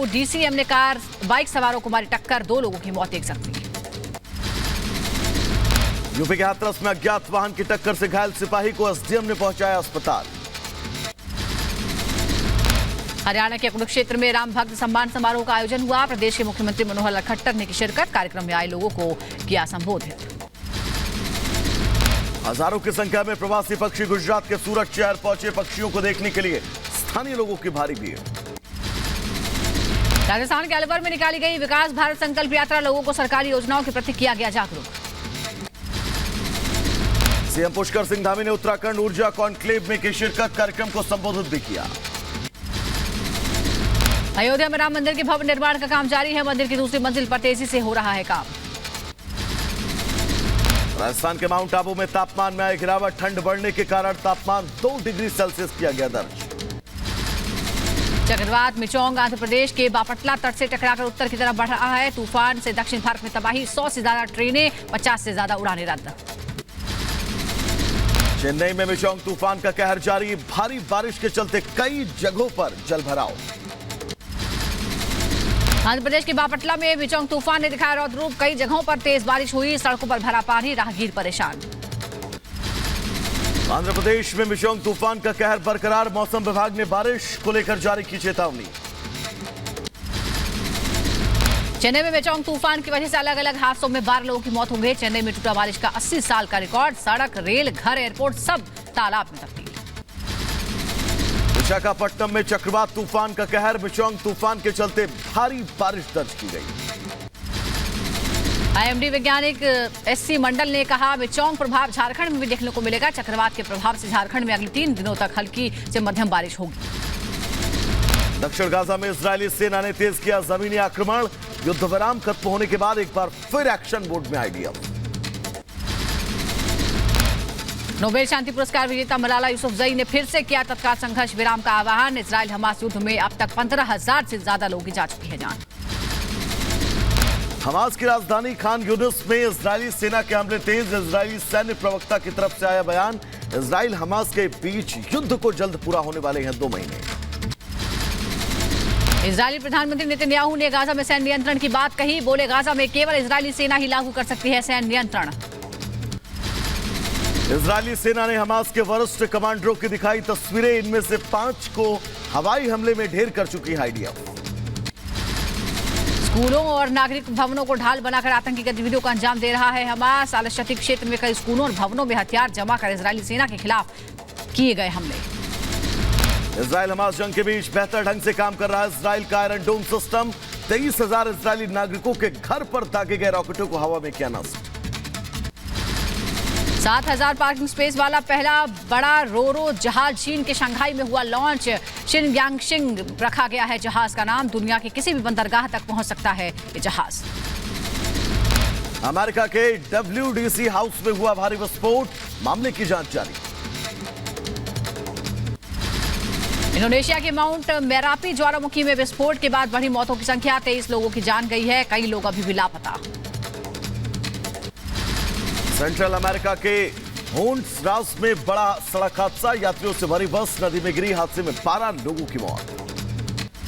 DCM ने car bike सवारों को मारी टक्कर, 2 लोगों की मौत एक साथ हुई। यूपी के हाथरस में अज्ञात वाहन की टक्कर से घायल सिपाही को एसडीएम ने पहुंचाया अस्पताल। हरियाणा के कुरुक्षेत्र में राम भक्त सम्मान समारोह का आयोजन हुआ। प्रदेश के मुख्यमंत्री मनोहर लाल खट्टर ने की शिरकत, कार्यक्रम में आए लोगों को किया संबोधित। हजारों की संख्या में प्रवासी पक्षी गुजरात के सूरत शहर पहुंचे। पक्षियों को देखने के लिए स्थानीय लोगों की भारी भीड़। राजस्थान के अलवर में निकाली गई विकास भारत संकल्प यात्रा, लोगों को सरकारी योजनाओं के प्रति किया गया जागरूक। सीएम पुष्कर सिंह धामी ने उत्तराखंड ऊर्जा कॉन्क्लेव में की शिरकत, कार्यक्रम को संबोधित भी किया। अयोध्या में राम मंदिर के भवन निर्माण का काम जारी है, मंदिर की दूसरी मंजिल पर तेजी से हो रहा है काम। राजस्थान के माउंट आबू में तापमान में आई गिरावट, ठंड बढ़ने के कारण तापमान 2 डिग्री सेल्सियस किया गया दर्ज। चक्रवात मिचोंग आंध्र प्रदेश के बापटला तट से टकराकर उत्तर की तरफ बढ़ रहा है। तूफान से दक्षिण भारत में तबाही, 100 से ज्यादा ट्रेनें, 50 से ज्यादा उड़ानें रद्द। चेन्नई में मिचोंग तूफान का कहर जारी, भारी बारिश के चलते कई जगहों पर जलभराव। आंध्र प्रदेश के बापटला में मिचोंग तूफान ने दिखाया रौद्र रूप, कई जगहों पर तेज बारिश हुई, सड़कों पर भरा पानी, राहगीर परेशान। आंध्र प्रदेश में मिचोंग तूफान का कहर बरकरार, मौसम विभाग ने बारिश को लेकर जारी की चेतावनी। चेन्नई में मिचोंग तूफान की वजह से अलग अलग हादसों में 12 लोगों की मौत हो गई। चेन्नई में टूटा बारिश का 80 साल का रिकॉर्ड, सड़क, रेल, घर, एयरपोर्ट सब तालाब में तब्दील। विशाखापट्टनम में चक्रवात तूफान का कहर, मिचोंग तूफान के चलते भारी बारिश दर्ज की गई। आईएमडी वैज्ञानिक एससी मंडल ने कहा, मिचोंग प्रभाव झारखंड में भी देखने को मिलेगा। चक्रवात के प्रभाव से झारखंड में अगले 3 दिनों तक हल्की से मध्यम बारिश होगी। दक्षिण गाजा में इजरायली सेना ने तेज किया जमीनी आक्रमण, युद्ध विराम खत्म होने के बाद एक बार फिर एक्शन मोड में आईडीएफ। नोबेल शांति पुरस्कार विजेता मलाला यूसुफजई ने फिर से किया तत्काल संघर्ष विराम का आह्वान। इजराइल हमास युद्ध में अब तक 15,000 से ज्यादा लोगों की जा चुकी है जान। हमास की राजधानी खान यूनिस में इजरायली सेना के हमले तेज, इजरायली सैन्य प्रवक्ता की तरफ से आया बयान, इजराइल हमास के बीच युद्ध को जल्द पूरा होने वाले हैं 2 महीने। इजरायली प्रधानमंत्री नेतन्याहू ने गाजा में सैन्य नियंत्रण की बात कही, बोले गाजा में केवल इजरायली सेना ही लागू कर सकती है सैन्य नियंत्रण। इजरायली सेना ने हमास के वरिष्ठ कमांडरों की दिखाई तस्वीरें, इनमें से 5 को हवाई हमले में ढेर कर चुकी है आईडीएफ। स्कूलों और नागरिक भवनों को ढाल बनाकर आतंकी गतिविधियों को अंजाम दे रहा है हमास। आलशती क्षेत्र में कई स्कूलों और भवनों में हथियार जमा कर इजरायली सेना के खिलाफ किए गए हमले। इजराइल हमास जंग के बीच बेहतर ढंग से काम कर रहा है इजराइल का आयरन डोम सिस्टम। 23,000 इजरायली नागरिकों के घर पर दागे गए रॉकेटों को हवा में किया नष्ट। 7,000 पार्किंग स्पेस वाला पहला बड़ा रोरो जहाज चीन के शंघाई में हुआ लॉन्च। शिनग्यांगशिंग रखा गया है जहाज का नाम। दुनिया के किसी भी बंदरगाह तक पहुंच सकता है ये जहाज। अमेरिका के WDC हाउस में हुआ भारी विस्फोट, मामले की जांच जारी। इंडोनेशिया के माउंट मेरापी ज्वालामुखी में विस्फोट के बाद बढ़ी मौतों की संख्या, 23 लोगों की जान गई है, कई लोग अभी भी लापता। सेंट्रल अमेरिका के होंडुरास में बड़ा सड़क हादसा, यात्रियों से भरी बस नदी में गिरी, हादसे में 12 लोगों की मौत।